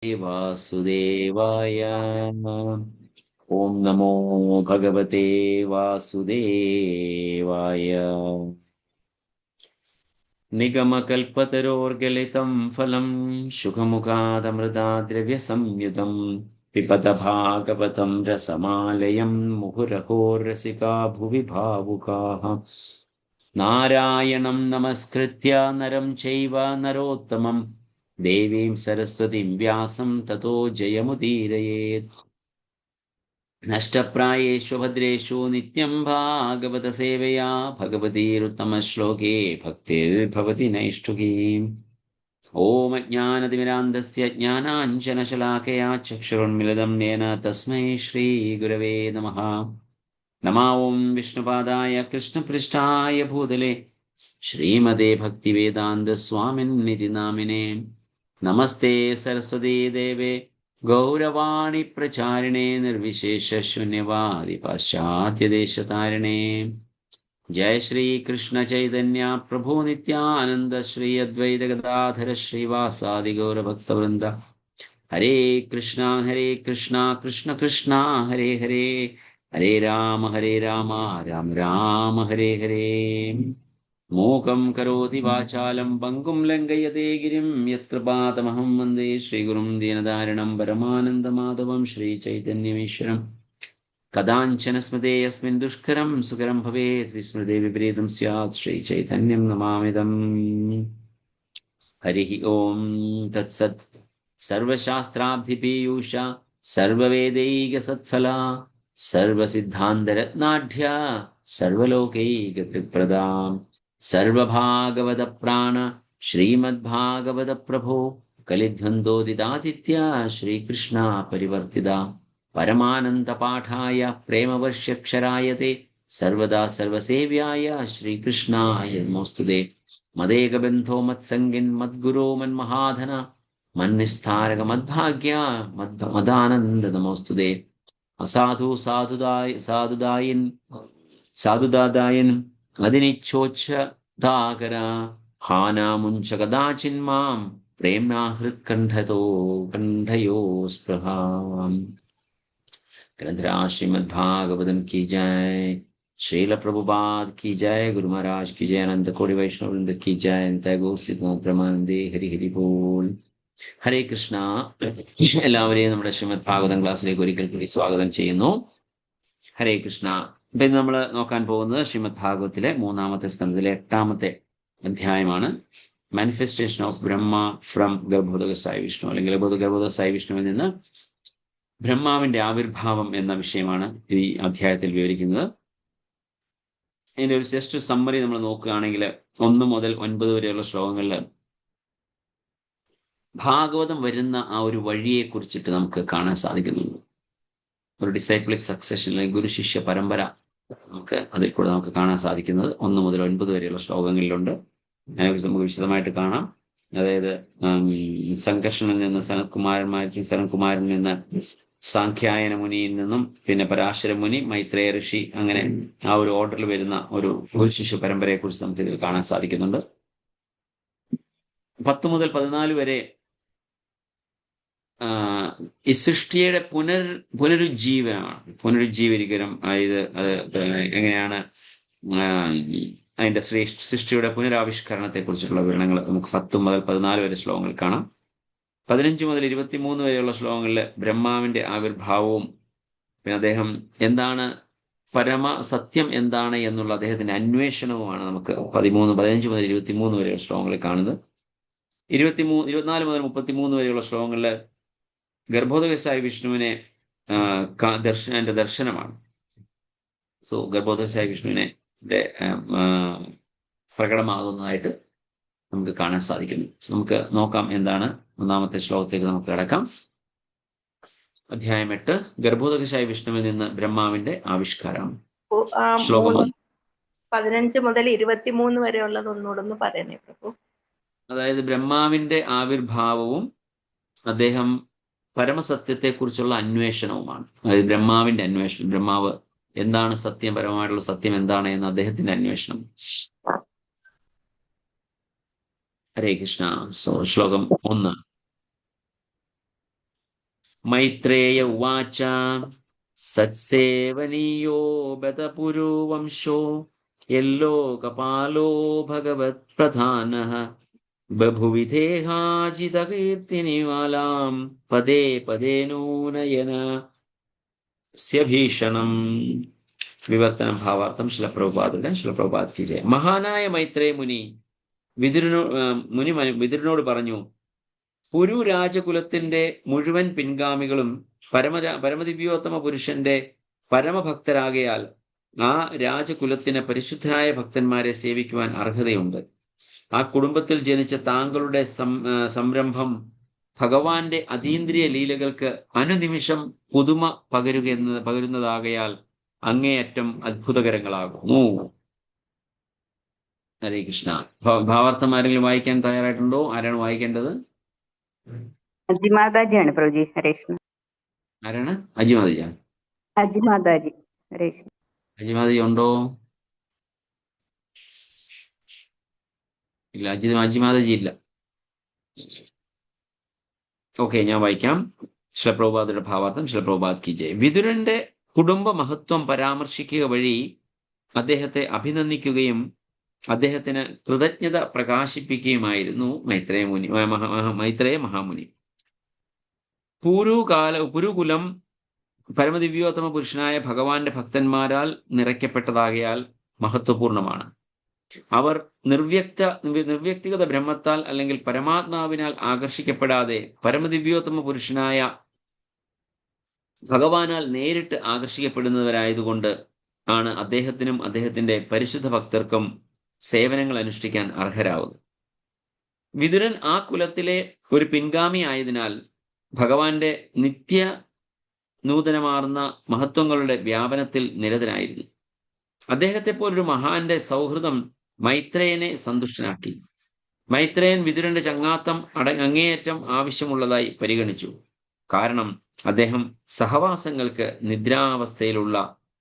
वासुदेवाय। ओम नमो भगवते वासुदेवाय। निगमकल्पतरोर्गलितं फलं शुकमुखादमृताद्रव्यसंयुतं पिबत भागवतं रसमालयं मुहुरहो रसिका भुवि भावुकाः। नारायणं नमस्कृत्य नरं चैव नरोत्तमं देवीं सरस्वतीं व्यासं ततो जयमुदीरयेत्। नष्टप्रायेषु भद्रेषु नित्यं भागवतसेवया भगवतीरुत्तमश्लोके भक्तिर्भवति नैष्ठुकीम्। ॐ अज्ञानतिमिरान्धस्य ज्ञानाञ्जनशलाकया चक्षुरुन्मिलितं येन तस्मै श्रीगुरवे नमः। नमो ॐ विष्णुपादाय कृष्णपृष्ठाय भूतले श्रीमते भक्तिवेदान्तस्वामिन्निति नामिने। नमस्ते सरस्वती देवे गौरवाणी प्रचारिणे निर्विशेषशून्यवादि पाश्चात्यदेशतारिणे। जय श्री कृष्ण चैतन्य प्रभु नित्यानंद श्री अद्वैत गदाधर श्रीवासादि गौर भक्तवृंद। हरे कृष्णा कृष्ण कृष्णा हरे हरे, हरे राम राम राम हरे हरे। मूकं करोति वाचालं पङ्गुं लङ्घयते गिरिं यत्कृपातमहं वन्दे श्रीगुरुं दीनदारिणं परमानन्दमाधवं श्रीचैतन्यमीश्वरम्। कदाञ्चन स्मृते यस्मिन् दुष्करं सुकरं भवेत् विस्मृते विपरीतं स्यात् श्रीचैतन्यं नमामिदम्। हरिः ॐ तत्सत्। सर्वशास्त्राब्धिपीयूषा सर्ववेदैकसत्फला सर्वसिद्धान्तरत्नाढ्या सर्वलोकैकत्रिप्रदा सर्वभागवतप्राण श्रीमद्भागवतप्रभो कलिध्वन्दोदितादित्या श्रीकृष्णा परिवर्तिता परमानन्दपाठाय प्रेमवर्ष्यक्षराय ते सर्वदा सर्वसेव्याय श्रीकृष्णाय नमोऽस्तुते। मदेकबन्धो मत्सङ्गिन् मद्गुरो मन्महाधन मन्निस्तारक मद्भाग्या मदानन्द नमोऽस्तुते। असाधु साधुदादायन् अदिनिच्छोच्चदाकर हानामुञ्च कदाचिन्मां प्रेम्णा हृत्कण्ठयो स्पृहाम्। ग्रंथराज श्रीमद्भागवतम की जय। श्रील प्रभुपाद की जय। गुरु महाराज की जय। अनंत कोटि वैष्णव वृंद की जय। പ്രമാനന്ദേ ഹരി ഹരി ബോൾ. ഹരേ കൃഷ്ണ. എല്ലാവരെയും നമ്മുടെ ശ്രീമദ് ഭാഗവതം ക്ലാസ്സിലേക്ക് ഒരിക്കൽ കൂടി സ്വാഗതം ചെയ്യുന്നു. ഹരേ കൃഷ്ണ. ഇപ്പൊ ഇന്ന് നമ്മൾ നോക്കാൻ പോകുന്നത് ശ്രീമദ് ഭാഗവത്തിലെ 3-ാമത്തെ സ്കന്ധത്തിലെ 8-ാമത്തെ അധ്യായമാണ്. Manifestation of Brahma from Garbhodakashayi Vishnu, അല്ലെങ്കിൽ ഗർഭോദക സായി വിഷ്ണുവിൽ നിന്ന് ബ്രഹ്മാവിന്റെ ആവിർഭാവം എന്ന വിഷയമാണ് ഈ അധ്യായത്തിൽ വിവരിക്കുന്നത്. അതിന്റെ ഒരു ജസ്റ്റ് സമ്മറി നമ്മൾ നോക്കുകയാണെങ്കിൽ 1 മുതൽ 9 വരെയുള്ള ശ്ലോകങ്ങളിൽ ഭാഗവതം വരുന്ന ആ ഒരു വഴിയെ കുറിച്ചിട്ട് നമുക്ക് കാണാൻ സാധിക്കുന്നുണ്ട്. ഒരു ഡിസൈപ്ലിക് സക്സഷൻ, അല്ലെങ്കിൽ ഗുരു ശിഷ്യ പരമ്പര അതിൽ കൂടെ നമുക്ക് കാണാൻ സാധിക്കുന്നത് 1 മുതൽ 9 വരെയുള്ള ശ്ലോകങ്ങളിലുണ്ട്. അതിനെക്കുറിച്ച് നമുക്ക് വിശദമായിട്ട് കാണാം. അതായത് സംഘർഷണിൽ നിന്ന് സനത്കുമാരനിൽ നിന്ന് സാഖ്യായന മുനിയിൽ നിന്നും പിന്നെ പരാശര മുനി, മൈത്രേയ ഋഷി, അങ്ങനെ ആ ഒരു ഓർഡറിൽ വരുന്ന ഒരു ഗുരുശിഷ്യ പരമ്പരയെ കുറിച്ച് നമുക്ക് ഇതിൽ കാണാൻ സാധിക്കുന്നുണ്ട്. 10 മുതൽ 14 വരെ ഈ സൃഷ്ടിയുടെ പുനരുജ്ജീവനം, അതായത് എങ്ങനെയാണ് അതിന്റെ സൃഷ്ടിയുടെ പുനരാവിഷ്കരണത്തെ കുറിച്ചുള്ള വിവരണങ്ങൾ നമുക്ക് 10 മുതൽ 14 വരെ ശ്ലോകങ്ങൾ കാണാം. 15 മുതൽ 23 വരെയുള്ള ശ്ലോകങ്ങളിൽ ബ്രഹ്മാവിന്റെ ആവിർഭാവവും പിന്നെ അദ്ദേഹം എന്താണ്, പരമസത്യം എന്താണ് എന്നുള്ള അദ്ദേഹത്തിന്റെ അന്വേഷണവുമാണ് നമുക്ക് 15 മുതൽ 23 വരെയുള്ള ശ്ലോകങ്ങളിൽ കാണുന്നത്. 24 മുതൽ 33 വരെയുള്ള ശ്ലോകങ്ങളിൽ ഗർഭോദക സായി വിഷ്ണുവിനെ ദർശനമാണ്. സോ ഗർഭോദക സായി വിഷ്ണുവിനെ പ്രകടമാകുന്നതായിട്ട് നമുക്ക് കാണാൻ സാധിക്കുന്നു. നമുക്ക് നോക്കാം എന്താണ്. 1-ാമത്തെ ശ്ലോകത്തേക്ക് നമുക്ക് കടക്കാം. അധ്യായം 8, ഗർഭോദക സായി വിഷ്ണുവിൽ നിന്ന് ബ്രഹ്മാവിന്റെ ആവിഷ്കാരം. ശ്ലോകം 15 മുതൽ 23 വരെ ഉള്ളത് ഒന്നുകൂടെ പറയണേ പ്രഭു. അതായത് ബ്രഹ്മാവിന്റെ ആവിർഭാവവും അദ്ദേഹം പരമസത്യത്തെ കുറിച്ചുള്ള അന്വേഷണവുമാണ്. അതായത് ബ്രഹ്മാവിന്റെ അന്വേഷണം, ബ്രഹ്മാവ് എന്താണ് സത്യം, പരമമായിട്ടുള്ള സത്യം എന്താണ് എന്ന് അദ്ദേഹത്തിന്റെ അന്വേഷണം. ഹരേ കൃഷ്ണ. സോ ശ്ലോകം 1. മൈത്രേയ ഉവാച സത്സേവനീയോ ബതപുരുവംശോ യല്ലോകപാലോ ഭഗവത് പ്രധാനഃ ബഭുവിധേഹാജിതകീർത്തിനിവാലാം പദേ പദേ നൂനയന ഭീഷണം. വിവർത്തനം ഭാവാർത്ഥം ശിലപ്രഭുപാദ് കി ജയ. മഹാനായ മൈത്രേയ മുനി വിതുരനോട് പറഞ്ഞു, പുരു രാജകുലത്തിന്റെ മുഴുവൻ പിൻഗാമികളും പരമദിവ്യോത്തമ പുരുഷന്റെ പരമഭക്തരാകയാൽ ആ രാജകുലത്തിന് പരിശുദ്ധരായ ഭക്തന്മാരെ സേവിക്കുവാൻ അർഹതയുണ്ട്. ആ കുടുംബത്തിൽ ജനിച്ച താങ്കളുടെ സംരംഭം ഭഗവാന്റെ അതീന്ദ്രിയ ലീലകൾക്ക് അനുനിമിഷം പുതുമ പകരുന്നതാകയാൽ അങ്ങേയറ്റം അത്ഭുതകരങ്ങളാകുന്നു. ഹരേ കൃഷ്ണ. ഭാവാർത്ഥം ആരെങ്കിലും വായിക്കാൻ തയ്യാറായിട്ടുണ്ടോ? ആരാണ് വായിക്കേണ്ടത്? അജിമാതാജിയാണ് പ്രഭുജി. ഹരേ കൃഷ്ണ. ആരാണ്? അജിമാതാജി. അജിമാതാജി. ഹരേ കൃഷ്ണ. അജിമാതാജി ഉണ്ടോ? ഇല്ല. അജിമാതാജി ഇല്ല. ഓക്കെ, ഞാൻ വായിക്കാം. ശിലപ്രഭുപാദയുടെ ഭാവാർത്ഥം. ശിലപ്രഭുപാദ് കി ജയ്. വിതുരന്റെ കുടുംബ മഹത്വം പരാമർശിക്കുക വഴി അദ്ദേഹത്തെ അഭിനന്ദിക്കുകയും അദ്ദേഹത്തിന് കൃതജ്ഞത പ്രകാശിപ്പിക്കുകയുമായിരുന്നു മൈത്രേയ മഹാമുനി. പുരുകുലം പരമദിവ്യോത്തമ പുരുഷനായ ഭഗവാന്റെ ഭക്തന്മാരാൽ നിറയ്ക്കപ്പെട്ടതാകയാൽ മഹത്വപൂർണമാണ്. അവർ നിർവ്യക്തിഗത ബ്രഹ്മത്താൽ അല്ലെങ്കിൽ പരമാത്മാവിനാൽ ആകർഷിക്കപ്പെടാതെ പരമദിവ്യോത്തമ പുരുഷനായ ഭഗവാനാൽ നേരിട്ട് ആകർഷിക്കപ്പെടുന്നവരായതുകൊണ്ട് ആണ് അദ്ദേഹത്തിനും അദ്ദേഹത്തിന്റെ പരിശുദ്ധ ഭക്തർക്കും സേവനങ്ങൾ അനുഷ്ഠിക്കാൻ അർഹരാകുന്നത്. വിതുരൻ ആ കുലത്തിലെ ഒരു പിൻഗാമി ആയതിനാൽ ഭഗവാന്റെ നിത്യ നൂതനമാർന്ന മഹത്വങ്ങളുടെ വ്യാപനത്തിൽ നിരതനായിരുന്നു. അദ്ദേഹത്തെ പോലൊരു മഹാന്റെ സൗഹൃദം മൈത്രേയനെ സന്തുഷ്ടനാക്കി. മൈത്രേയൻ വിതുരന്റെ ചങ്ങാത്തം അങ്ങേയറ്റം ആവശ്യമുള്ളതായി പരിഗണിച്ചു. കാരണം അദ്ദേഹം സഹവാസങ്ങൾക്ക് നിദ്രാവസ്ഥയിലുള്ള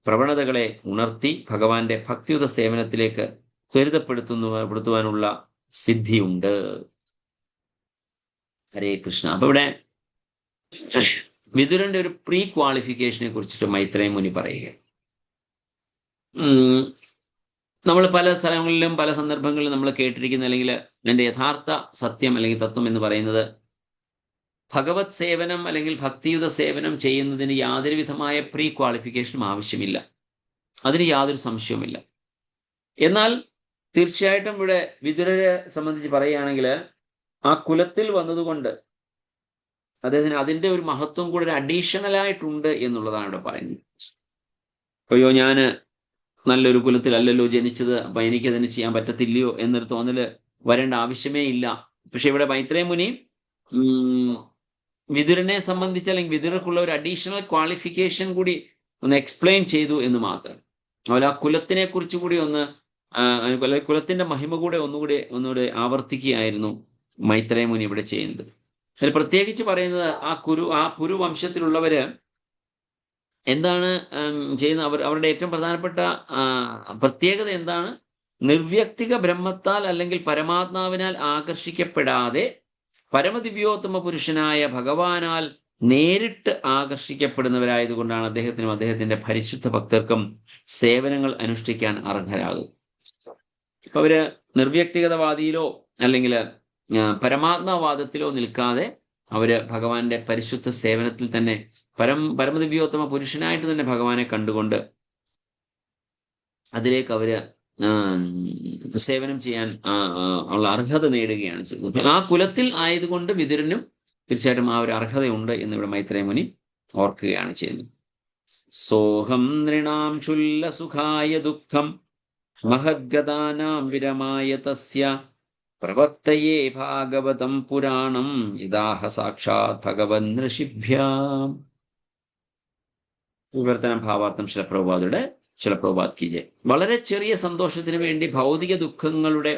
പ്രവണതകളെ ഉണർത്തി ഭഗവാന്റെ ഭക്തിയുത സേവനത്തിലേക്ക് ത്വരിതപ്പെടുത്തുവാനുള്ള സിദ്ധിയുണ്ട്. ഹരേ കൃഷ്ണ. അപ്പൊ ഇവിടെ വിതുരന്റെ ഒരു പ്രീ ക്വാളിഫിക്കേഷനെ കുറിച്ചിട്ട് മൈത്രേയ മുനി പറയുക. നമ്മൾ പല സ്ഥലങ്ങളിലും പല സന്ദർഭങ്ങളിലും നമ്മൾ കേട്ടിരിക്കുന്ന, അല്ലെങ്കിൽ അതിന്റെ യഥാർത്ഥ സത്യം അല്ലെങ്കിൽ തത്വം എന്ന് പറയുന്നത്, ഭഗവത് സേവനം അല്ലെങ്കിൽ ഭക്തിയുത സേവനം ചെയ്യുന്നതിന് യാതൊരു വിധമായ പ്രീ ക്വാളിഫിക്കേഷനും ആവശ്യമില്ല. അതിന് യാതൊരു സംശയവുമില്ല. എന്നാൽ തീർച്ചയായിട്ടും ഇവിടെ വിതുരരെ സംബന്ധിച്ച് പറയുകയാണെങ്കിൽ ആ കുലത്തിൽ വന്നതുകൊണ്ട് അദ്ദേഹത്തിന് അതിന്റെ ഒരു മഹത്വം കൂടെ ഒരു അഡീഷണൽ ആയിട്ടുണ്ട് എന്നുള്ളതാണ് ഇവിടെ പറയുന്നത്. അയ്യോ, ഞാന് നല്ലൊരു കുലത്തിലല്ലല്ലോ ജനിച്ചത്, അപ്പൊ എനിക്കതിന് ചെയ്യാൻ പറ്റത്തില്ലയോ എന്നൊരു തോന്നല് വരേണ്ട ആവശ്യമേ ഇല്ല. പക്ഷെ ഇവിടെ മൈത്രേയ മുനി വിതുരനെ സംബന്ധിച്ച് അല്ലെങ്കിൽ വിതുരക്കുള്ള ഒരു അഡീഷണൽ ക്വാളിഫിക്കേഷൻ കൂടി ഒന്ന് എക്സ്പ്ലെയിൻ ചെയ്തു എന്ന് മാത്രം. അതുപോലെ ആ കുലത്തിനെ കുറിച്ച് കൂടി കുലത്തിന്റെ മഹിമ കൂടെ ഒന്നുകൂടെ ആവർത്തിക്കുകയായിരുന്നു മൈത്രേയ മുനി ഇവിടെ ചെയ്യുന്നത്. അതിൽ പ്രത്യേകിച്ച് പറയുന്നത് ആ പുരുവംശത്തിലുള്ളവര് എന്താണ് ചെയ്യുന്നത്, അവരുടെ ഏറ്റവും പ്രധാനപ്പെട്ട പ്രത്യേകത എന്താണ്? നിർവ്യക്തിക ബ്രഹ്മത്താൽ അല്ലെങ്കിൽ പരമാത്മാവിനാൽ ആകർഷിക്കപ്പെടാതെ പരമദിവ്യോത്തമ പുരുഷനായ ഭഗവാനാൽ നേരിട്ട് ആകർഷിക്കപ്പെടുന്നവരായതുകൊണ്ടാണ് അദ്ദേഹത്തിനും അദ്ദേഹത്തിന്റെ പരിശുദ്ധ ഭക്തർക്കും സേവനങ്ങൾ അനുഷ്ഠിക്കാൻ അർഹരാകും. ഇപ്പൊ അവര് നിർവ്യക്തിഗതവാദിയിലോ അല്ലെങ്കിൽ പരമാത്മാവാദത്തിലോ നിൽക്കാതെ അവര് ഭഗവാന്റെ പരിശുദ്ധ സേവനത്തിൽ തന്നെ പരമദിവ്യോത്തമ പുരുഷനായിട്ട് തന്നെ ഭഗവാനെ കണ്ടുകൊണ്ട് അതിലേക്ക് അവര് സേവനം ചെയ്യാൻ ഉള്ള അർഹത നേടുകയാണ് ചെയ്തത്. ആ കുലത്തിൽ ആയതുകൊണ്ട് വിതുരനും തീർച്ചയായിട്ടും ആ ഒരു അർഹതയുണ്ട് എന്നിവിടെ മൈത്രേയ മുനി ഓർക്കുകയാണ് ചെയ്യുന്നത്. സോഹം നൃണാം ശുല്ലസുഖായ ദുഃഖം മഹദ്ഗതാനാം വിരമായ തസ്യ പ്രവർത്തയേ ഭാഗവതം പുരാണം യഥാഹ സാക്ഷാത് ഭഗവൻ ഋഷിഭ്യാം. വിവർത്തനം ഭാവാർത്ഥം ശിലപ്രഭുപാദ് കി ജയ്. വളരെ ചെറിയ സന്തോഷത്തിന് വേണ്ടി ഭൗതിക ദുഃഖങ്ങളുടെ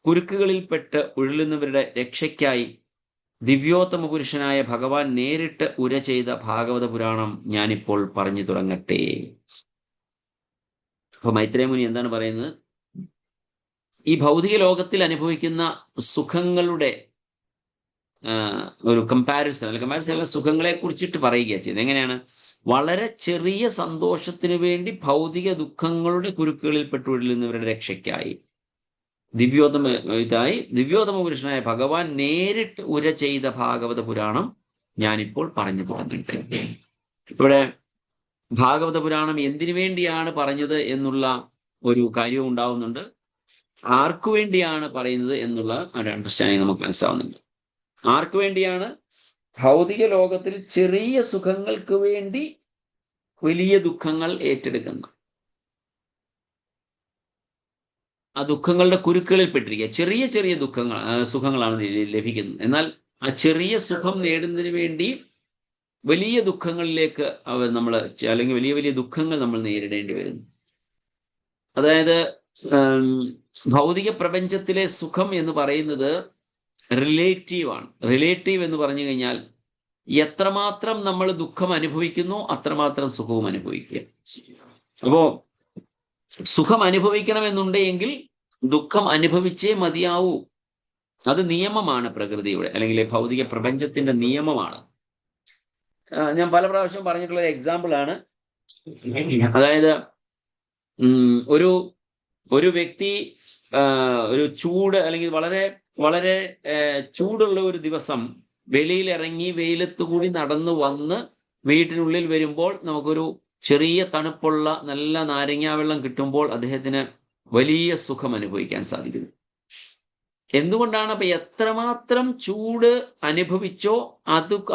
കുരുക്കുകളിൽപ്പെട്ട് ഉഴലുന്നവരുടെ രക്ഷയ്ക്കായി ദിവ്യോത്തമ പുരുഷനായ ഭഗവാൻ നേരിട്ട് ഉര ചെയ്ത ഭാഗവത പുരാണം ഞാനിപ്പോൾ പറഞ്ഞു തുടങ്ങട്ടെ. അപ്പൊ മൈത്രേയ മുനി എന്താണ് പറയുന്നത്? ഈ ഭൗതിക ലോകത്തിൽ അനുഭവിക്കുന്ന സുഖങ്ങളുടെ ഒരു കമ്പാരിസൺ സുഖങ്ങളെ കുറിച്ചിട്ട് പറയുക ചെയ്യുന്നത്. എങ്ങനെയാണ്? വളരെ ചെറിയ സന്തോഷത്തിന് വേണ്ടി ഭൗതിക ദുഃഖങ്ങളുടെ കുരുക്കുകളിൽ പെട്ടുകൊള്ളുന്നവരുടെ രക്ഷയ്ക്കായി ദിവ്യോത്തമ പുരുഷനായ ഭഗവാൻ നേരിട്ട് ഉര ചെയ്ത ഭാഗവത പുരാണം ഞാനിപ്പോൾ പറഞ്ഞു തുടങ്ങിയിട്ട്. ഇവിടെ ഭാഗവത പുരാണം എന്തിനു വേണ്ടിയാണ് പറഞ്ഞത് എന്നുള്ള ഒരു കാര്യവും ഉണ്ടാവുന്നുണ്ട്. ആർക്കു വേണ്ടിയാണ് പറയുന്നത് എന്നുള്ള ഒരു അണ്ടർസ്റ്റാൻഡിങ് നമുക്ക് മനസ്സിലാവുന്നുണ്ട്. ആർക്കു വേണ്ടിയാണ്? ഭൗതിക ലോകത്തിൽ ചെറിയ സുഖങ്ങൾക്ക് വേണ്ടി വലിയ ദുഃഖങ്ങൾ ഏറ്റെടുക്കുന്നു. ആ ദുഃഖങ്ങളുടെ കുരുക്കുകളിൽ പെട്ടിരിക്കുക. ചെറിയ ചെറിയ സുഖങ്ങളാണ് ലഭിക്കുന്നത്. എന്നാൽ ആ ചെറിയ സുഖം നേടുന്നതിന് വേണ്ടി വലിയ ദുഃഖങ്ങളിലേക്ക് നമ്മൾ അല്ലെങ്കിൽ വലിയ വലിയ ദുഃഖങ്ങൾ നമ്മൾ നേരിടേണ്ടി വരുന്നു. അതായത് ഭൗതിക പ്രപഞ്ചത്തിലെ സുഖം എന്ന് പറയുന്നത് റിലേറ്റീവ് ആണ്. റിലേറ്റീവ് എന്ന് പറഞ്ഞു കഴിഞ്ഞാൽ എത്രമാത്രം നമ്മൾ ദുഃഖം അനുഭവിക്കുന്നു അത്രമാത്രം സുഖവും അനുഭവിക്കുക. അപ്പോ സുഖം അനുഭവിക്കണമെന്നുണ്ടെങ്കിൽ ദുഃഖം അനുഭവിച്ചേ മതിയാവൂ. അത് നിയമമാണ് പ്രകൃതിയുടെ, അല്ലെങ്കിൽ ഭൗതിക പ്രപഞ്ചത്തിന്റെ നിയമമാണ്. ഞാൻ പല പ്രാവശ്യം പറഞ്ഞിട്ടുള്ള ഒരു എക്സാമ്പിൾ ആണ്. അതായത് ഒരു വ്യക്തി ഒരു ചൂട് അല്ലെങ്കിൽ വളരെ വളരെ ചൂടുള്ള ഒരു ദിവസം വെളിയിലിറങ്ങി വെയിലത്ത് കൂടി നടന്നു വന്ന് വീട്ടിനുള്ളിൽ വരുമ്പോൾ നമുക്കൊരു ചെറിയ തണുപ്പുള്ള നല്ല നാരങ്ങാ വെള്ളം കിട്ടുമ്പോൾ അദ്ദേഹത്തിന് വലിയ സുഖം അനുഭവിക്കാൻ സാധിക്കുന്നു. എന്തുകൊണ്ടാണ്? അപ്പൊ എത്രമാത്രം ചൂട് അനുഭവിച്ചോ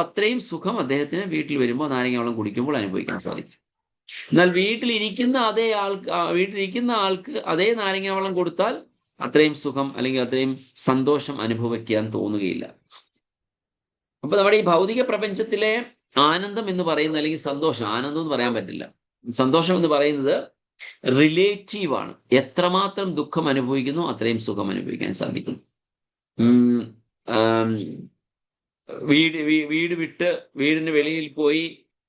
അത്രയും സുഖം അദ്ദേഹത്തിന് വീട്ടിൽ വരുമ്പോൾ നാരങ്ങ വെള്ളം കുടിക്കുമ്പോൾ അനുഭവിക്കാൻ സാധിക്കും. എന്നാൽ വീട്ടിലിരിക്കുന്ന ആൾക്ക് അതേ നാരങ്ങ വെള്ളം കൊടുത്താൽ അത്രയും സുഖം അല്ലെങ്കിൽ അത്രയും സന്തോഷം അനുഭവിക്കാൻ തോന്നുകയില്ല. അപ്പൊ നമ്മുടെ ഈ ഭൗതിക പ്രപഞ്ചത്തിലെ ആനന്ദം എന്ന് പറയുന്നത്, അല്ലെങ്കിൽ സന്തോഷം, ആനന്ദം എന്ന് പറയാൻ പറ്റില്ല, സന്തോഷം എന്ന് പറയുന്നത് റിലേറ്റീവ് ആണ്. എത്രമാത്രം ദുഃഖം അനുഭവിക്കുന്നു അത്രയും സുഖം അനുഭവിക്കാൻ സാധിക്കും. വീട് വിട്ട് വീടിന് വെളിയിൽ പോയി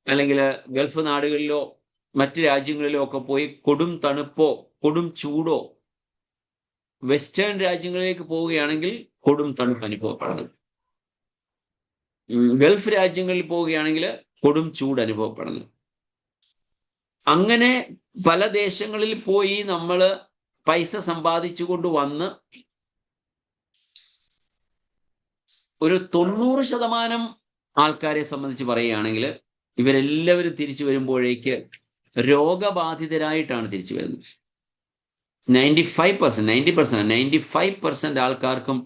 അല്ലെങ്കിൽ ഗൾഫ് നാടുകളിലോ മറ്റ് രാജ്യങ്ങളിലോ ഒക്കെ പോയി കൊടും തണുപ്പോ കൊടും ചൂടോ, വെസ്റ്റേൺ രാജ്യങ്ങളിലേക്ക് പോവുകയാണെങ്കിൽ കൊടും തണുപ്പ് അനുഭവപ്പെടുന്നത്, ഗൾഫ് രാജ്യങ്ങളിൽ പോവുകയാണെങ്കിൽ കൊടും ചൂട് അനുഭവപ്പെടുന്നു. അങ്ങനെ പല ദേശങ്ങളിൽ പോയി നമ്മൾ പൈസ സമ്പാദിച്ചു കൊണ്ട് വന്ന് ഒരു 90% ആൾക്കാരെ സംബന്ധിച്ച് പറയുകയാണെങ്കിൽ ഇവരെല്ലാവരും തിരിച്ചു വരുമ്പോഴേക്ക് രോഗബാധിതരായിട്ടാണ് തിരിച്ചു വരുന്നത്. 95% ആൾക്കാർക്കും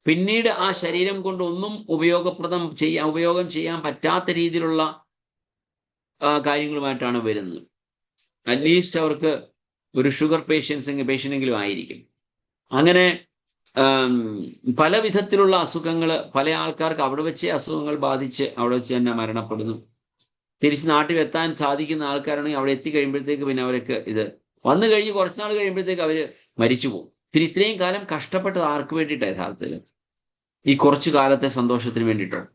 പിന്നീട് ആ ശരീരം കൊണ്ട് ഒന്നും ഉപയോഗം ചെയ്യാൻ പറ്റാത്ത രീതിയിലുള്ള കാര്യങ്ങളുമായിട്ടാണ് വരുന്നത്. അറ്റ്ലീസ്റ്റ് അവർക്ക് ഒരു ഷുഗർ പേഷ്യൻ്റെങ്കിലും ആയിരിക്കും. അങ്ങനെ പല വിധത്തിലുള്ള അസുഖങ്ങൾ, പല ആൾക്കാർക്ക് അവിടെ വെച്ചേ അസുഖങ്ങൾ ബാധിച്ച് അവിടെ വെച്ച് തന്നെ മരണപ്പെടുന്നു. തിരിച്ച് നാട്ടിൽ എത്താൻ സാധിക്കുന്ന ആൾക്കാരാണെങ്കിൽ അവിടെ എത്തിക്കഴിയുമ്പോഴത്തേക്ക് പിന്നെ അവർക്ക് ഇത് വന്നു കഴിഞ്ഞ് കുറച്ചുനാൾ കഴിയുമ്പോഴത്തേക്ക് അവർ മരിച്ചു പോകും. പിന്നെ ഇത്രയും കാലം കഷ്ടപ്പെട്ടത് ആർക്ക് വേണ്ടിയിട്ടാണ്? യഥാർത്ഥത്തിൽ ഈ കുറച്ചു കാലത്തെ സന്തോഷത്തിന് വേണ്ടിയിട്ടാണ്.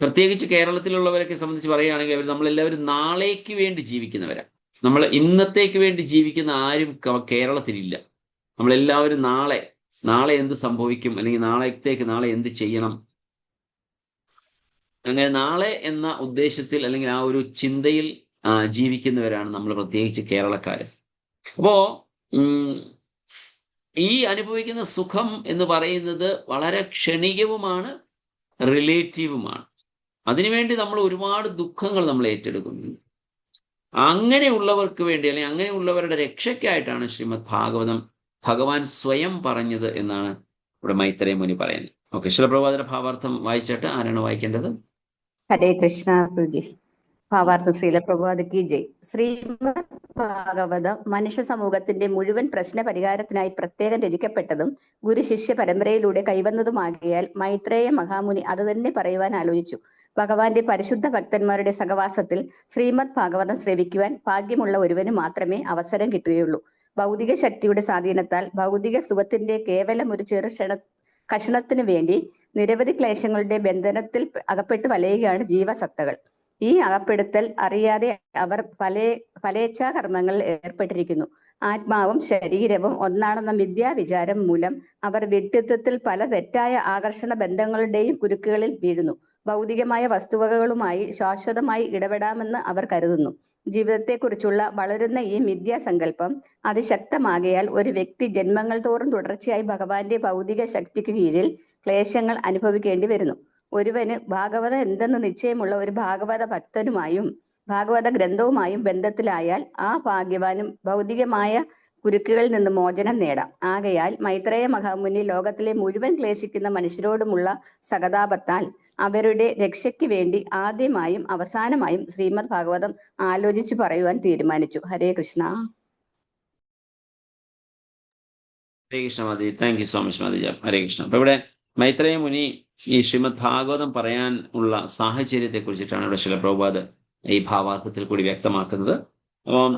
പ്രത്യേകിച്ച് കേരളത്തിലുള്ളവരൊക്കെ സംബന്ധിച്ച് പറയുകയാണെങ്കിൽ നമ്മളെല്ലാവരും നാളേക്ക് വേണ്ടി ജീവിക്കുന്നവരാണ്. നമ്മൾ ഇന്നത്തേക്ക് വേണ്ടി ജീവിക്കുന്ന ആരും കേരളത്തിലില്ല. നമ്മളെല്ലാവരും നാളെ എന്ത് സംഭവിക്കും, അല്ലെങ്കിൽ നാളെ എന്ത് ചെയ്യണം, അങ്ങനെ നാളെ എന്ന ഉദ്ദേശത്തിൽ അല്ലെങ്കിൽ ആ ഒരു ചിന്തയിൽ ജീവിക്കുന്നവരാണ് നമ്മൾ, പ്രത്യേകിച്ച് കേരളക്കാര്. അപ്പോ ഈ അനുഭവിക്കുന്ന സുഖം എന്ന് പറയുന്നത് വളരെ ക്ഷണികവുമാണ്, റിലേറ്റീവുമാണ്. അതിനുവേണ്ടി നമ്മൾ ഒരുപാട് ദുഃഖങ്ങൾ നമ്മൾ ഏറ്റെടുക്കുന്നു. അങ്ങനെയുള്ളവർക്ക് വേണ്ടി, അല്ലെങ്കിൽ അങ്ങനെയുള്ളവരുടെ രക്ഷയ്ക്കായിട്ടാണ് ശ്രീമദ് ഭാഗവതം ഭഗവാൻ സ്വയം പറഞ്ഞത് എന്നാണ് ഇവിടെ മൈത്രേയ മുനി പറയുന്നത്. ഓക്കെ, ശിലപ്രഭാതയുടെ ഭാവാർത്ഥം വായിച്ചിട്ട് ആരാണ് വായിക്കേണ്ടത്? ഹരേ കൃഷ്ണ പ്രഭുജി. ഭാവാർത്ഥം ശ്രീലപ്രഭാത് കി ജയ്. ശ്രീമദ് ഭാഗവതം മനുഷ്യ സമൂഹത്തിന്റെ മുഴുവൻ പ്രശ്ന പരിഹാരത്തിനായി പ്രത്യേകം രചിക്കപ്പെട്ടതും ഗുരു ശിഷ്യ പരമ്പരയിലൂടെ കൈവന്നതുമാകിയാൽ മൈത്രേയ മഹാമുനി അത് തന്നെ പറയുവാൻ ആലോചിച്ചു. ഭഗവാന്റെ പരിശുദ്ധ ഭക്തന്മാരുടെ സഹവാസത്തിൽ ശ്രീമദ് ഭാഗവതം ശ്രവിക്കുവാൻ ഭാഗ്യമുള്ള ഒരുവന് മാത്രമേ അവസരം കിട്ടുകയുള്ളൂ. ഭൗതിക ശക്തിയുടെ സ്വാധീനത്താൽ ഭൗതിക സുഖത്തിന്റെ കേവലം ഒരു കഷണത്തിനു വേണ്ടി നിരവധി ക്ലേശങ്ങളുടെ ബന്ധനത്തിൽ അകപ്പെട്ട് വലയുകയാണ് ജീവസത്തകൾ. ഈ അകപ്പെടുത്തൽ അറിയാതെ അവർ ഫലേച്ഛാ കർമ്മങ്ങളിൽ ഏർപ്പെട്ടിരിക്കുന്നു. ആത്മാവും ശരീരവും ഒന്നാണെന്ന മിഥ്യാവിചാരം മൂലം അവർ വ്യക്തിത്വത്തിൽ പല തെറ്റായ ആകർഷണ ബന്ധങ്ങളുടെയും കുരുക്കുകളിൽ വീഴുന്നു. ഭൗതികമായ വസ്തുവകകളുമായി ശാശ്വതമായി ഇടപെടാമെന്ന് അവർ കരുതുന്നു. ജീവിതത്തെക്കുറിച്ചുള്ള വളരുന്ന ഈ മിഥ്യാസങ്കല്പം അതിശക്തമാകയാൽ ഒരു വ്യക്തി ജന്മങ്ങൾ തോറും തുടർച്ചയായി ഭഗവാന്റെ ഭൗതിക ശക്തിക്ക് കീഴിൽ ക്ലേശങ്ങൾ അനുഭവിക്കേണ്ടി വരുന്നു. ഒരുവന് ഭാഗവതം എന്തെന്ന് നിശ്ചയമുള്ള ഒരു ഭാഗവത ഭക്തനുമായും ഭാഗവത ഗ്രന്ഥവുമായും ബന്ധത്തിലായാൽ ആ ഭാഗ്യവാനും ഭൗതികമായ കുരുക്കുകളിൽ നിന്ന് മോചനം നേടാം. ആകയാൽ മൈത്രേയ മഹാമുനി ലോകത്തിലെ മുഴുവൻ ക്ലേശിക്കുന്ന മനുഷ്യരോടുമുള്ള സഹതാപത്താൽ അവരുടെ രക്ഷയ്ക്ക് വേണ്ടി ആദ്യമായും അവസാനമായും ശ്രീമദ് ഭാഗവതം ആലോചിച്ചു പറയുവാൻ തീരുമാനിച്ചു. ഹരേ കൃഷ്ണ. ഹരേ കൃഷ്ണ മാതി. Thank you so much Mataji. Hare Krishna. അപ്പൊ ഇവിടെ മൈത്രേയ മുനി ഈ ശ്രീമദ് ഭാഗവതം പറയാൻ ഉള്ള സാഹചര്യത്തെ കുറിച്ചിട്ടാണ് ഇവിടെ ശില പ്രഭുപാദ് ഈ ഭാവാർത്ഥത്തിൽ കൂടി വ്യക്തമാക്കുന്നത്. അപ്പം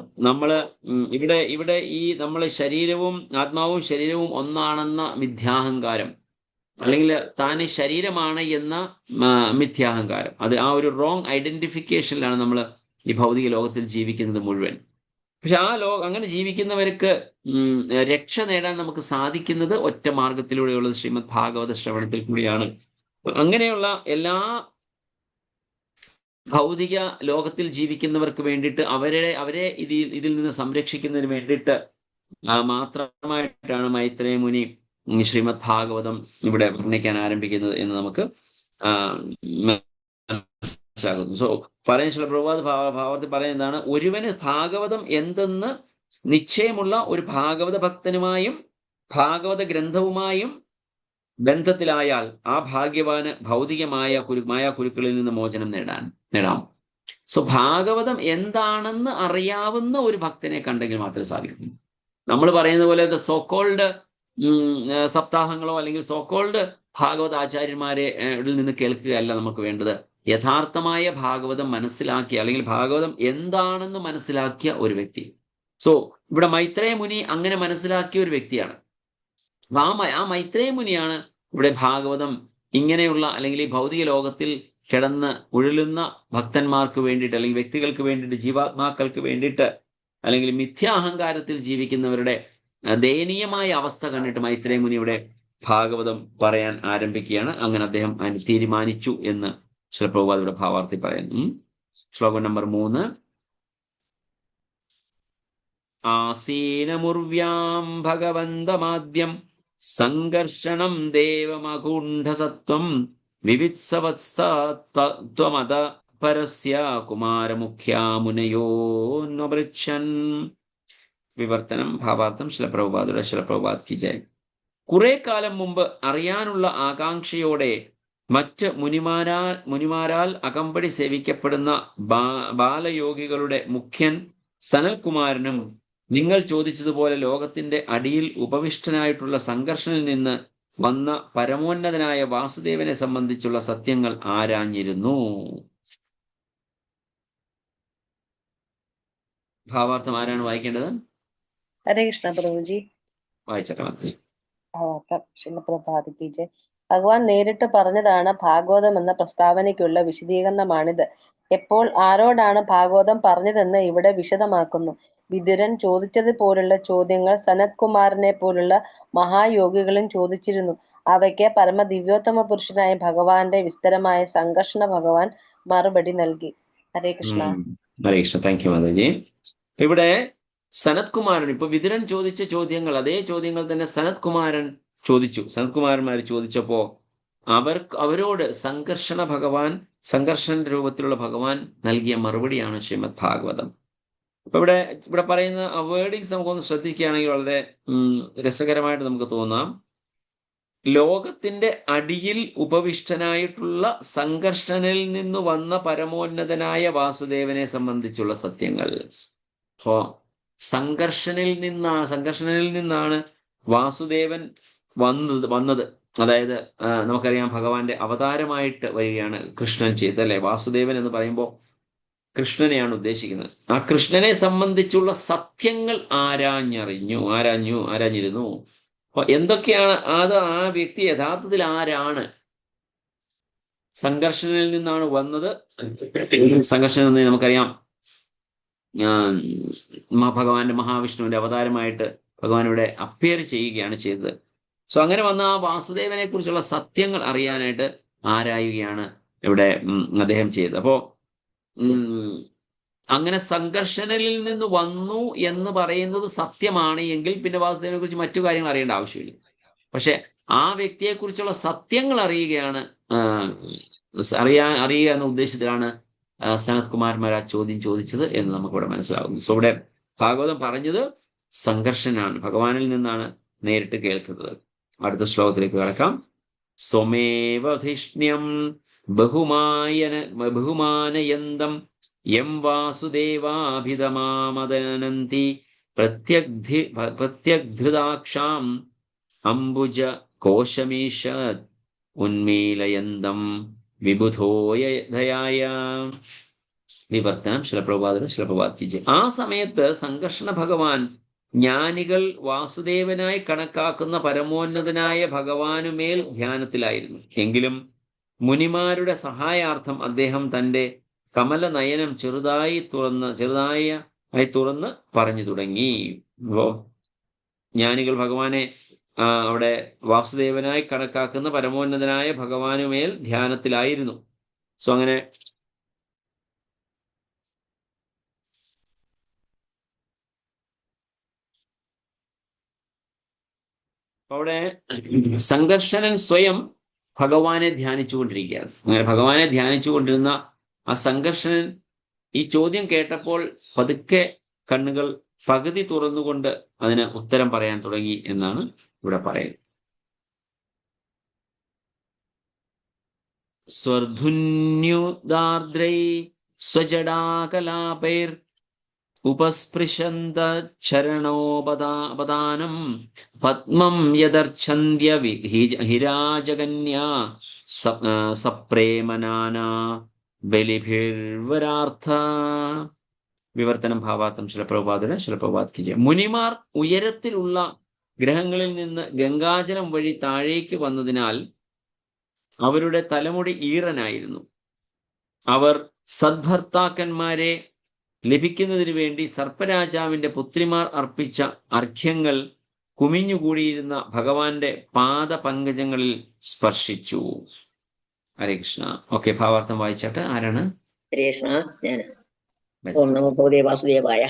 ഇവിടെ ഈ നമ്മളെ ശരീരവും ആത്മാവും ശരീരവും ഒന്നാണെന്ന മിഥ്യാഹങ്കാരം, അല്ലെങ്കിൽ താൻ ശരീരമാണ് എന്ന മിഥ്യാഹങ്കാരം, അത് ആ ഒരു റോങ് ഐഡന്റിഫിക്കേഷനിലാണ് നമ്മൾ ഈ ഭൗതിക ലോകത്തിൽ ജീവിക്കുന്നത് മുഴുവൻ. പക്ഷെ അങ്ങനെ ജീവിക്കുന്നവർക്ക് രക്ഷ നേടാൻ നമുക്ക് സാധിക്കുന്നത് ഒറ്റ മാർഗത്തിലൂടെയുള്ളത് ശ്രീമദ് ഭാഗവത ശ്രവണത്തിൽ കൂടിയാണ്. അങ്ങനെയുള്ള എല്ലാ ഭൗതിക ലോകത്തിൽ ജീവിക്കുന്നവർക്ക് വേണ്ടിയിട്ട് അവരെ ഇതിൽ നിന്ന് സംരക്ഷിക്കുന്നതിന് വേണ്ടിയിട്ട് മാത്രമായിട്ടാണ് മൈത്രേയ മുനി ശ്രീമദ് ഭാഗവതം ഇവിടെ വർണ്ണിക്കാൻ ആരംഭിക്കുന്നത് എന്ന് നമുക്ക് മനസ്സിലാകുന്നു. സോ പറയുന്ന ചില ഭാവത്തിൽ പറയുന്നതാണ്, ഒരുവന് ഭാഗവതം എന്തെന്ന് നിശ്ചയമുള്ള ഒരു ഭാഗവത ഭക്തനുമായും ഭാഗവത ഗ്രന്ഥവുമായും ബന്ധത്തിലായാൽ ആ ഭാഗ്യവാന് ഭൗതികമായ കുരുക്കളിൽ നിന്ന് മോചനം നേടാം. സോ ഭാഗവതം എന്താണെന്ന് അറിയാവുന്ന ഒരു ഭക്തനെ കണ്ടെങ്കിൽ മാത്രമേ സാധിക്കൂ. നമ്മൾ പറയുന്ന പോലെ സോക്കോൾഡ് സപ്താഹങ്ങളോ അല്ലെങ്കിൽ സോക്കോൾഡ് ഭാഗവത ആചാര്യന്മാരെ നിന്ന് കേൾക്കുകയല്ല നമുക്ക് വേണ്ടത്. യഥാർത്ഥമായ ഭാഗവതം മനസ്സിലാക്കിയ, അല്ലെങ്കിൽ ഭാഗവതം എന്താണെന്ന് മനസ്സിലാക്കിയ ഒരു വ്യക്തി. സോ ഇവിടെ മൈത്രേയ മുനി അങ്ങനെ മനസ്സിലാക്കിയ ഒരു വ്യക്തിയാണ്. ആ മൈത്രേയ മുനിയാണ് ഇവിടെ ഭാഗവതം ഇങ്ങനെയുള്ള, അല്ലെങ്കിൽ ഈ ഭൗതിക ലോകത്തിൽ കിടന്ന് ഉഴലുന്ന ഭക്തന്മാർക്ക് വേണ്ടിയിട്ട്, അല്ലെങ്കിൽ വ്യക്തികൾക്ക് വേണ്ടിയിട്ട്, ജീവാത്മാക്കൾക്ക് വേണ്ടിയിട്ട്, അല്ലെങ്കിൽ മിഥ്യാഹങ്കാരത്തിൽ ജീവിക്കുന്നവരുടെ ദയനീയമായ അവസ്ഥ കണ്ടിട്ട് മൈത്രേയ മുനി ഇവിടെ ഭാഗവതം പറയാൻ ആരംഭിക്കുകയാണ്. അങ്ങനെ അദ്ദേഹം തീരുമാനിച്ചു എന്ന് ശ്രീ പ്രഭുപാദ് ഇവിടെ ഭാവാർത്ഥി പറയുന്നു. ശ്ലോകം നമ്പർ 3. ആസീനമുർവ്യാം ഭഗവന്തമാദ്യം സംഘർഷണം ദേവമകുണ്ഠസത്വം വിവിത്സവത്സ്ത്വമത പരസ്യ കുമാരമുഖ്യാമുനയോന്വപൃച്ഛൻ. വിവർത്തനം ഭാവാർത്ഥം ശ്രീ പ്രഭുപാദ് കി ജയ്. കുറെ കാലം മുമ്പ് അറിയാനുള്ള ആകാംക്ഷയോടെ മറ്റ് മുനിമാരാൽ അകമ്പടി സേവിക്കപ്പെടുന്ന ബാലയോഗികളുടെ മുഖ്യൻ സനൽകുമാരനും നിങ്ങൾ ചോദിച്ചതുപോലെ ലോകത്തിന്റെ അടിയിൽ ഉപവിഷ്ടനായിട്ടുള്ള സംഘർഷനിൽ നിന്ന് വന്ന പരമോന്നതനായ വാസുദേവനെ സംബന്ധിച്ചുള്ള സത്യങ്ങൾ ആരാഞ്ഞിരുന്നു. ഭാവാർത്ഥം ആരാണ് വായിക്കേണ്ടത്? ഹരേ കൃഷ്ണ പ്രഭുജി. വായിച്ചേക്കണം. ഭഗവാൻ നേരിട്ട് പറഞ്ഞതാണ് ഭാഗവതം എന്ന പ്രസ്താവനയ്ക്കുള്ള വിശദീകരണമാണിത്. എപ്പോൾ ആരോടാണ് ഭാഗവതം പറഞ്ഞതെന്ന് ഇവിടെ വിശദമാക്കുന്നു. വിതുരൻ ചോദിച്ചതുപോലുള്ള ചോദ്യങ്ങൾ സനത്കുമാരനെ പോലുള്ള മഹായോഗികളും ചോദിച്ചിരുന്നു. അവയ്ക്ക് പരമദിവ്യോത്തമ പുരുഷനായ ഭഗവാന്റെ വിസ്തരമായ സംഘർഷണ ഭഗവാൻ മറുപടി നൽകി. ഹരേ കൃഷ്ണ. ഹരേ കൃഷ്ണ. Thank you Mataji. ഇവിടെ സനത്കുമാരൻ, ഇപ്പൊ വിതുരൻ ചോദിച്ച ചോദ്യങ്ങൾ, അതേ ചോദ്യങ്ങൾ തന്നെ സനത്കുമാരൻ ചോദിച്ചു. സനത്കുമാരന്മാർ ചോദിച്ചപ്പോ അവരോട് സംഘർഷണ രൂപത്തിലുള്ള ഭഗവാൻ നൽകിയ മറുപടിയാണ് ശ്രീമദ് ഭാഗവതം. അപ്പൊ ഇവിടെ പറയുന്ന വേർഡിങ്സ് നമുക്കൊന്ന് ശ്രദ്ധിക്കുകയാണെങ്കിൽ വളരെ രസകരമായിട്ട് നമുക്ക് തോന്നാം. ലോകത്തിന്റെ അടിയിൽ ഉപവിഷ്ടനായിട്ടുള്ള സംഘർഷനിൽ നിന്ന് വന്ന പരമോന്നതനായ വാസുദേവനെ സംബന്ധിച്ചുള്ള സത്യങ്ങൾ. അപ്പോ സംഘർഷനിൽ നിന്നാണ് വാസുദേവൻ വന്നത്. അതായത് നമുക്കറിയാം ഭഗവാന്റെ അവതാരമായിട്ട് വരികയാണ് കൃഷ്ണൻ ചെയ്തത്, അല്ലെ? വാസുദേവൻ എന്ന് പറയുമ്പോൾ കൃഷ്ണനെയാണ് ഉദ്ദേശിക്കുന്നത്. ആ കൃഷ്ണനെ സംബന്ധിച്ചുള്ള സത്യങ്ങൾ ആരാഞ്ഞിരുന്നു. അപ്പൊ എന്തൊക്കെയാണ് അത്? ആ വ്യക്തി യഥാർത്ഥത്തിൽ ആരാണ്? സംഘർഷനിൽ നിന്നാണ് വന്നത്. സംഘർഷനിൽ നിന്ന് നമുക്കറിയാം ഭഗവാന്റെ മഹാവിഷ്ണുവിന്റെ അവതാരമായിട്ട് ഭഗവാൻ ഇവിടെ അപ്പിയർ ചെയ്യുകയാണ് ചെയ്തത്. സോ അങ്ങനെ വന്ന ആ വാസുദേവനെ കുറിച്ചുള്ള സത്യങ്ങൾ അറിയാനായിട്ട് ആരായുകയാണ് ഇവിടെ അദ്ദേഹം ചെയ്തത്. അപ്പോ അങ്ങനെ സംഘർഷനിൽ നിന്ന് വന്നു എന്ന് പറയുന്നത് സത്യമാണ് എങ്കിൽ പിന്നെ വാസുദേവനെ കുറിച്ച് മറ്റു കാര്യങ്ങൾ അറിയേണ്ട ആവശ്യമില്ല. പക്ഷെ ആ വ്യക്തിയെക്കുറിച്ചുള്ള സത്യങ്ങൾ അറിയുകയാണ് അറിയുക എന്ന ഉദ്ദേശത്തിലാണ് സനത് കുമാർ മഹാരാജ് ചോദ്യം ചോദിച്ചത് എന്ന് നമുക്കിവിടെ മനസ്സിലാകുന്നു. സോ ഇവിടെ ഭാഗവതം പറഞ്ഞത് സംഘർഷനാണ്, ഭഗവാനിൽ നിന്നാണ് നേരിട്ട് കേൾക്കുന്നത്. അടുത്ത ശ്ലോകത്തിലേക്ക് കടക്കാം. സ്വമേവധിഷ്ണ്യം ബഹുമാനയന്തം യം വാസുദേവാഭിതമാമദനന്തി പ്രത്യഗ്ധൃതാക്ഷാം അംബുജ കോശമീശത് ഉന്മീലയന്തം വിബുധോയധയായ. വിവർത്തനം ശിലപ്രഭാത്. ആ സമയത്ത് സംഘർഷണ ഭഗവാൻ ജ്ഞാനികൾ വാസുദേവനായി കണക്കാക്കുന്ന പരമോന്നതനായ ഭഗവാനുമേൽ ധ്യാനത്തിലായിരുന്നു. എങ്കിലും മുനിമാരുടെ സഹായാർത്ഥം അദ്ദേഹം തന്റെ കമല നയനം ചെറുതായി തുറന്ന് പറഞ്ഞു തുടങ്ങി. അപ്പോ ജ്ഞാനികൾ ഭഗവാനെ അവിടെ വാസുദേവനായി കണക്കാക്കുന്ന പരമോന്നതനായ ഭഗവാനുമേൽ ധ്യാനത്തിലായിരുന്നു. സോ അങ്ങനെ അവിടെ സംഘർഷണൻ സ്വയം ഭഗവാനെ ധ്യാനിച്ചുകൊണ്ടിരിക്കുകയാണ്. അങ്ങനെ ഭഗവാനെ ധ്യാനിച്ചുകൊണ്ടിരുന്ന ആ സംഘർഷണൻ ഈ ചോദ്യം കേട്ടപ്പോൾ പതുക്കെ കണ്ണുകൾ പകുതി തുറന്നുകൊണ്ട് അതിന് ഉത്തരം പറയാൻ തുടങ്ങി എന്നാണ് ഇവിടെ പറയുന്നത്. സ്വർധുന്യുദാർദ്രൈ സ്വജടാകലാപൈർ ഉപസ്പൃശന്ത ചരണോപദാനം പത്മം യദർച്ഛന്ത്യ ഹിരാജകന്യാ സപ്രേമനാനാ ബലിഭിർവരാർത്ഥ. വിവർത്തനം ഭാവാർത്ഥം ശിലപ്രഭാത് കി ജയ. മുനിമാർ ഉയരത്തിലുള്ള ഗ്രഹങ്ങളിൽ നിന്ന് ഗംഗാജലം വഴി താഴേക്ക് വന്നതിനാൽ അവരുടെ തലമുടി ഈറനായിരുന്നു. അവർ സദ്ഭർത്താക്കന്മാരെ ലഭിക്കുന്നതിന് വേണ്ടി സർപ്പരാജാവിന്റെ പുത്രിമാർ അർപ്പിച്ച അർഘ്യങ്ങൾ കുമിഞ്ഞുകൂടിയിരുന്ന ഭഗവാന്റെ പാദപങ്കജങ്ങളിൽ സ്പർശിച്ചു. ഹരേ കൃഷ്ണ. ഓക്കെ, ഭാവാർത്ഥം വായിച്ചാട്ട്. ആരാണ്? ഹരേ കൃഷ്ണ. ഞാൻ ഓം നമോ ഭഗവതേ വാസുദേവായ.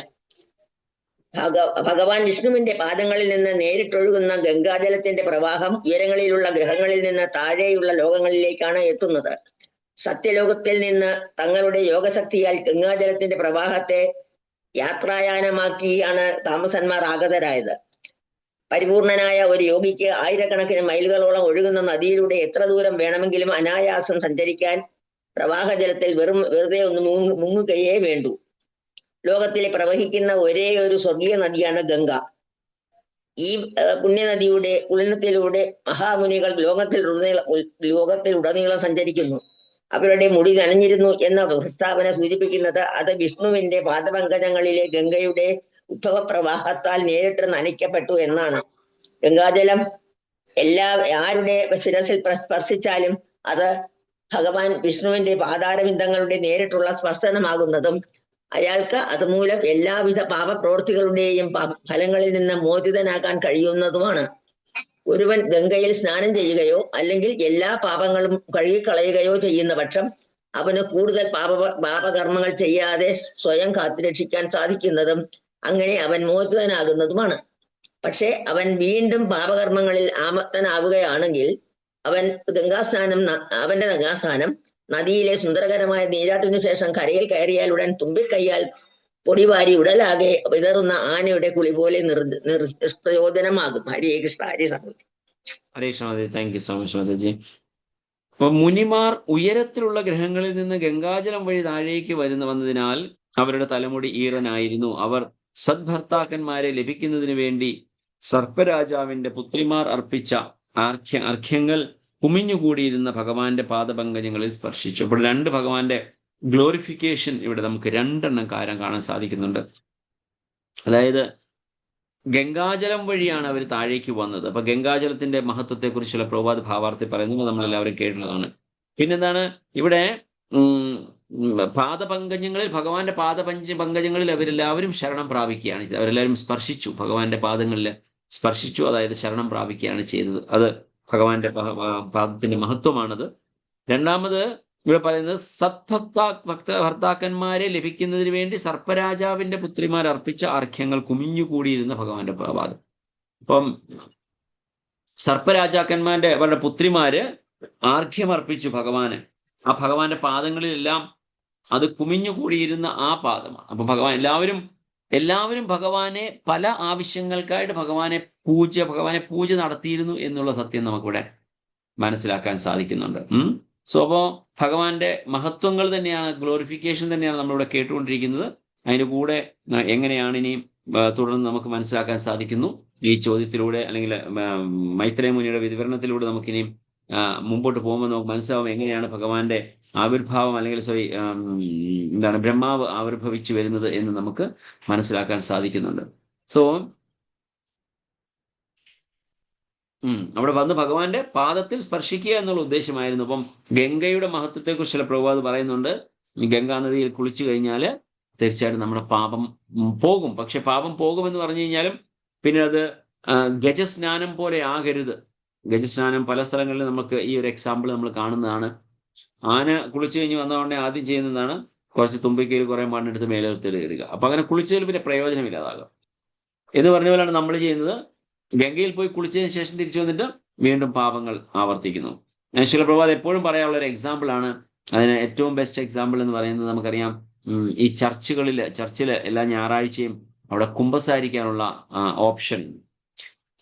ഭഗവാൻ വിഷ്ണുവിന്റെ പാദങ്ങളിൽ നിന്ന് നേരിട്ടൊഴുകുന്ന ഗംഗാജലത്തിന്റെ പ്രവാഹം ഉയരങ്ങളിലുള്ള ഗ്രഹങ്ങളിൽ നിന്ന് താഴെയുള്ള ലോകങ്ങളിലേക്കാണ് എത്തുന്നത്. സത്യലോകത്തിൽ നിന്ന് തങ്ങളുടെ യോഗശക്തിയാൽ ഗംഗാജലത്തിന്റെ പ്രവാഹത്തെ യാത്രായാനമാക്കിയാണ് താമസന്മാർ ആഗതരായത്. പരിപൂർണനായ ഒരു യോഗിക്ക് ആയിരക്കണക്കിന് മൈലുകളോളം ഒഴുകുന്ന നദിയിലൂടെ എത്ര ദൂരം വേണമെങ്കിലും അനായാസം സഞ്ചരിക്കാൻ പ്രവാഹജലത്തിൽ വെറുതെ ഒന്ന് മുങ്ങുകയേ വേണ്ടൂ. ലോകത്തിലെ പ്രവഹിക്കുന്ന ഒരേ ഒരു സ്വർഗീയ നദിയാണ് ഗംഗ. ഈ പുണ്യനദിയുടെ ഉൾനത്തിലൂടെ മഹാമുനികൾ ലോകത്തിലുടനീളം സഞ്ചരിക്കുന്നു. അവരുടെ മുടി നനഞ്ഞിരുന്നു എന്ന പ്രസ്താവന സൂചിപ്പിക്കുന്നത് അത് വിഷ്ണുവിന്റെ പാദപങ്കജങ്ങളിലെ ഗംഗയുടെ ഉദ്ഭവപ്രവാഹത്താൽ നേരിട്ട് നനയ്ക്കപ്പെട്ടു എന്നാണ്. ഗംഗാജലം ആരുടെ ശിരസിൽ സ്പർശിച്ചാലും അത് ഭഗവാൻ വിഷ്ണുവിന്റെ പാതാരബിന്ദങ്ങളുടെ നേരിട്ടുള്ള സ്പർശനമാകുന്നതും അയാൾക്ക് അതുമൂലം എല്ലാവിധ പാപപ്രവൃത്തികളുടെയും ഫലങ്ങളിൽ നിന്ന് മോചിതനാകാൻ കഴിയുന്നതുമാണ്. ഒരുവൻ ഗംഗയിൽ സ്നാനം ചെയ്യുകയോ അല്ലെങ്കിൽ എല്ലാ പാപങ്ങളും കഴുകിക്കളയുകയോ ചെയ്യുന്ന പക്ഷം അവന് കൂടുതൽ പാപകർമ്മങ്ങൾ ചെയ്യാതെ സ്വയം കാത്തുരക്ഷിക്കാൻ സാധിക്കുന്നതും അങ്ങനെ അവൻ മോചിതനാകുന്നതുമാണ്. പക്ഷെ അവൻ വീണ്ടും പാപകർമ്മങ്ങളിൽ ആമത്തനാവുകയാണെങ്കിൽ അവന്റെ ഗംഗാസ്നാനം നദിയിലെ സുന്ദരകരമായ നീരാട്ടിനു ശേഷം കരയിൽ കയറിയാൽ ഉടൻ തുമ്പിക്കൈയാൽ പൊടിവാരി ഉടലാകെ വിതറുന്ന ആനയുടെ കുളി പോലെ നിഷ്പ്രയോജനമാകും. ഹരേ കൃഷ്ണ. ഹരി സഹോദരി. Hare Krishna. Thank you so much Mataji. അപ്പൊ മുനിമാർ ഉയരത്തിലുള്ള ഗ്രഹങ്ങളിൽ നിന്ന് ഗംഗാജലം വഴി താഴേക്ക് വന്നതിനാൽ അവരുടെ തലമുടി ഈറനായിരുന്നു. അവർ സദ്ഭർത്താക്കന്മാരെ ലഭിക്കുന്നതിന് വേണ്ടി സർപ്പരാജാവിന്റെ പുത്രിമാർ അർപ്പിച്ച അർഘ്യങ്ങൾ കുമിഞ്ഞുകൂടിയിരുന്ന ഭഗവാന്റെ പാദപങ്കജങ്ങളിൽ സ്പർശിച്ചു. അപ്പോൾ രണ്ട് ഭഗവാന്റെ ഗ്ലോറിഫിക്കേഷൻ ഇവിടെ നമുക്ക് രണ്ടെണ്ണം കാണാൻ സാധിക്കുന്നുണ്ട്. അതായത് ഗംഗാജലം വഴിയാണ് അവർ താഴേക്ക് വന്നത്. അപ്പൊ ഗംഗാജലത്തിന്റെ മഹത്വത്തെ കുറിച്ചുള്ള പ്രഭാത ഭാവാർത്ഥി പറയുന്നത് നമ്മളെല്ലാവരും കേട്ടുള്ളതാണ്. പിന്നെന്താണ് ഇവിടെ പാദപങ്കജങ്ങളിൽ, ഭഗവാന്റെ പങ്കജങ്ങളിൽ അവരെല്ലാവരും ശരണം പ്രാപിക്കുകയാണ് ചെയ്തത്. അവരെല്ലാവരും സ്പർശിച്ചു, ഭഗവാന്റെ പാദങ്ങളിൽ സ്പർശിച്ചു, അതായത് ശരണം പ്രാപിക്കുകയാണ് ചെയ്തത്. അത് ഭഗവാന്റെ പാദത്തിന്റെ മഹത്വമാണത്. രണ്ടാമത് ഇവിടെ പറയുന്നത് ഭർത്താക്കന്മാരെ ലഭിക്കുന്നതിന് വേണ്ടി സർപ്പരാജാവിന്റെ പുത്രിമാർ അർപ്പിച്ച അർഘ്യങ്ങൾ കുമിഞ്ഞുകൂടിയിരുന്ന ഭഗവാന്റെ പാദം. അപ്പം സർപ്പരാജാക്കന്മാരുടെ അവരുടെ പുത്രിമാര് ആർഘ്യമർപ്പിച്ചു ഭഗവാന്. ആ ഭഗവാന്റെ പാദങ്ങളിലെല്ലാം അത് കുമിഞ്ഞുകൂടിയിരുന്ന ആ പാദമാണ്. അപ്പൊ ഭഗവാൻ എല്ലാവരും ഭഗവാനെ പല ആവശ്യങ്ങൾക്കായിട്ട് ഭഗവാനെ പൂജ നടത്തിയിരുന്നു എന്നുള്ള സത്യം നമുക്കിവിടെ മനസ്സിലാക്കാൻ സാധിക്കുന്നുണ്ട്. സോ അപ്പോ ഭഗവാന്റെ മഹത്വങ്ങൾ തന്നെയാണ്, ഗ്ലോറിഫിക്കേഷൻ തന്നെയാണ് നമ്മളിവിടെ കേട്ടുകൊണ്ടിരിക്കുന്നത്. അതിന്റെ കൂടെ എങ്ങനെയാണ് ഇനി തുടർന്ന് നമുക്ക് മനസ്സിലാക്കാൻ സാധിക്കുന്നു ഈ ചോദ്യത്തിലൂടെ, അല്ലെങ്കിൽ മൈത്രേയ മുനിയുടെ വിവരണത്തിലൂടെ നമുക്കിനി മുമ്പോട്ട് പോകുമ്പോൾ നമുക്ക് മനസ്സിലാവും എങ്ങനെയാണ് ഭഗവാന്റെ ആവിർഭാവം, അല്ലെങ്കിൽ ബ്രഹ്മാവ് ആവിർഭവിച്ചു വരുന്നത് എന്ന് നമുക്ക് മനസ്സിലാക്കാൻ സാധിക്കുന്നുണ്ട്. സോ അവിടെ വന്ന് ഭഗവാന്റെ പാദത്തിൽ സ്പർശിക്കുക എന്നുള്ള ഉദ്ദേശമായിരുന്നു. അപ്പം ഗംഗയുടെ മഹത്വത്തെക്കുറിച്ച് ചില പ്രഭുപാദ് പറയുന്നുണ്ട്. ഗംഗാ നദിയിൽ കുളിച്ചു കഴിഞ്ഞാൽ തീർച്ചയായിട്ടും നമ്മുടെ പാപം പോകും. പക്ഷെ പാപം പോകുമെന്ന് പറഞ്ഞു കഴിഞ്ഞാലും പിന്നെ അത് ഗജസ്നാനം പോലെ ആകരുത്. ഗജസ്നാനം പല സ്ഥലങ്ങളിലും നമുക്ക് ഈ ഒരു എക്സാമ്പിൾ നമ്മൾ കാണുന്നതാണ്. ആന കുളിച്ചു കഴിഞ്ഞ് വന്നതുകൊണ്ടേ ആദ്യം ചെയ്യുന്നതാണ് കുറച്ച് തുമ്പിക്കയിൽ കുറെ മണ്ണെടുത്ത് മേലെടുത്ത് ഇടുക. അപ്പൊ അങ്ങനെ കുളിച്ചതിൽ പിന്നെ പ്രയോജനമില്ലാതാകും എന്ന് പറഞ്ഞ പോലെയാണ് നമ്മൾ ചെയ്യുന്നത്. ഗംഗയിൽ പോയി കുളിച്ചതിന് ശേഷം തിരിച്ചു വന്നിട്ട് വീണ്ടും പാപങ്ങൾ ആവർത്തിക്കുന്നു. ശില പ്രഭാത് എപ്പോഴും പറയാനുള്ള ഒരു എക്സാമ്പിൾ ആണ്. അതിന് ഏറ്റവും ബെസ്റ്റ് എക്സാമ്പിൾ എന്ന് പറയുന്നത് നമുക്കറിയാം, ഈ ചർച്ചില് എല്ലാ ഞായറാഴ്ചയും അവിടെ കുമ്പസാരിക്കാനുള്ള ഓപ്ഷൻ.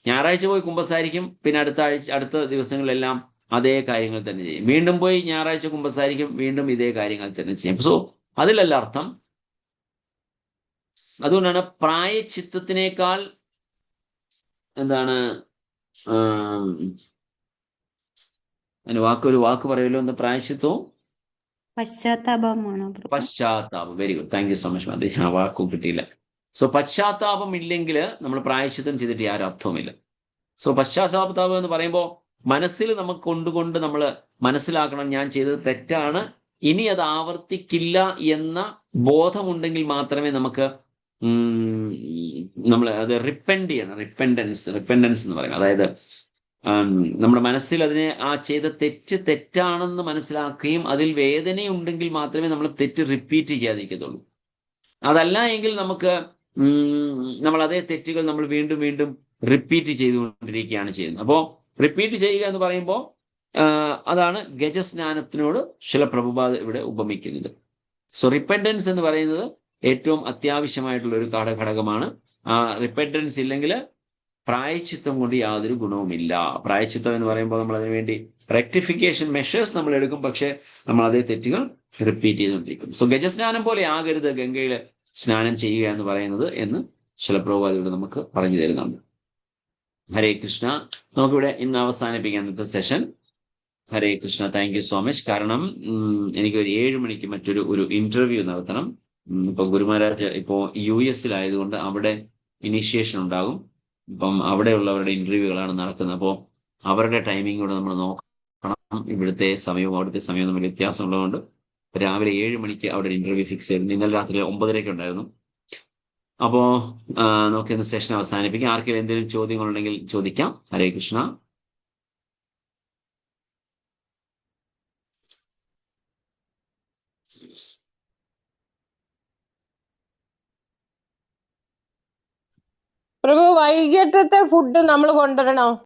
ഞായറാഴ്ച പോയി കുമ്പസാരിക്കും, പിന്നെ അടുത്ത ദിവസങ്ങളിലെല്ലാം അതേ കാര്യങ്ങൾ തന്നെ ചെയ്യും. വീണ്ടും പോയി ഞായറാഴ്ച കുമ്പസാരിക്കും, വീണ്ടും ഇതേ കാര്യങ്ങൾ തന്നെ ചെയ്യും. സോ അതിലല്ല അർത്ഥം. അതുകൊണ്ടാണ് പ്രായച്ചിത്തത്തിനേക്കാൾ എന്താണ് അതിന് ഒരു വാക്ക് പറയുമല്ലോ, എന്താ പ്രായശ്ചിത്വവും പശ്ചാത്താപം. Very good, thank you so much മതി. ആ വാക്കും കിട്ടിയില്ല. സോ പശ്ചാത്താപം ഇല്ലെങ്കിൽ നമ്മൾ പ്രായശ്ചിത്തം ചെയ്തിട്ട് യാതൊരു അർത്ഥവുമില്ല. സോ പശ്ചാത്താപം എന്ന് പറയുമ്പോൾ മനസ്സിൽ നമുക്ക് കൊണ്ടുകൊണ്ട് നമ്മൾ മനസ്സിലാക്കണം, ഞാൻ ചെയ്തത് തെറ്റാണ്, ഇനി അത് ആവർത്തിക്കില്ല എന്ന ബോധമുണ്ടെങ്കിൽ മാത്രമേ നമുക്ക് നമ്മൾ അത് റിപ്പൻഡ് ചെയ്യണം. റിപ്പൻഡൻസ് എന്ന് പറയും. അതായത് നമ്മുടെ മനസ്സിൽ അതിനെ ചെയ്ത തെറ്റാണെന്ന് മനസ്സിലാക്കുകയും അതിൽ വേദനയുണ്ടെങ്കിൽ മാത്രമേ നമ്മൾ തെറ്റ് റിപ്പീറ്റ് ചെയ്യാതിരിക്കത്തുള്ളൂ. അതല്ല എങ്കിൽ നമ്മൾ അതേ തെറ്റുകൾ നമ്മൾ വീണ്ടും വീണ്ടും റിപ്പീറ്റ് ചെയ്തുകൊണ്ടിരിക്കുകയാണ് ചെയ്യുന്നത്. അപ്പോൾ റിപ്പീറ്റ് ചെയ്യുക എന്ന് പറയുമ്പോൾ അതാണ് ഗജസ്നാനത്തിനോട് ശില പ്രഭുപാദ് ഇവിടെ ഉപമിക്കുന്നത്. സോ റിപ്പൻഡൻസ് എന്ന് പറയുന്നത് ഏറ്റവും അത്യാവശ്യമായിട്ടുള്ള ഒരു ഘടകമാണ്. ആ റിപ്പൻഡൻസ് ഇല്ലെങ്കിൽ പ്രായച്ചിത്തം കൊണ്ട് യാതൊരു ഗുണവുമില്ല. പ്രായച്ചിത്തം എന്ന് പറയുമ്പോൾ നമ്മൾ അതിനുവേണ്ടി റെക്ടിഫിക്കേഷൻ മെഷേഴ്സ് നമ്മൾ എടുക്കും, പക്ഷെ നമ്മൾ അതേ തെറ്റുകൾ റിപ്പീറ്റ് ചെയ്തുകൊണ്ടിരിക്കും. സോ ഗജസ്നാനം പോലെ ആകരുത് ഗംഗയിൽ സ്നാനം ചെയ്യുക എന്ന് പറയുന്നത് എന്ന് ശില പ്രഭുപാദ് ഇവിടെ നമുക്ക് പറഞ്ഞു തരുന്നുണ്ട്. ഹരേ കൃഷ്ണ. നമുക്കിവിടെ ഇന്ന് അവസാനിപ്പിക്കാം ഇന്നത്തെ session. Hare Krishna. Thank you so much. കാരണം എനിക്കൊരു 7 മണിക്ക് മറ്റൊരു ഇന്റർവ്യൂ നടത്തണം. ഇപ്പൊ ഗുരുമഹാരാജ് ഇപ്പോ US ആയതുകൊണ്ട് അവിടെ ഇനീഷ്യേഷൻ ഉണ്ടാകും. ഇപ്പം അവിടെയുള്ളവരുടെ ഇന്റർവ്യൂകളാണ് നടക്കുന്നത്. അപ്പോൾ അവരുടെ ടൈമിംഗ് കൂടെ നമ്മൾ നോക്കണം. ഇവിടുത്തെ സമയവും അവിടുത്തെ സമയവും തമ്മിൽ വ്യത്യാസം ഉള്ളതുകൊണ്ട് രാവിലെ 7 മണിക്ക് അവിടെ ഒരു ഇന്റർവ്യൂ ഫിക്സ് ചെയ്തിരുന്നു. ഇന്നലെ രാത്രി 9:30 ഉണ്ടായിരുന്നു. അപ്പോ നമുക്ക് ഇന്ന് സെഷൻ അവസാനിപ്പിക്കാം. ആർക്കെങ്കിലും എന്തെങ്കിലും ചോദ്യങ്ങളുണ്ടെങ്കിൽ ചോദിക്കാം. ഹരേ കൃഷ്ണ. പ്രഭു, വൈകിട്ടത്തെ ഫുഡ് നമ്മൾ കൊണ്ടുവരണോ?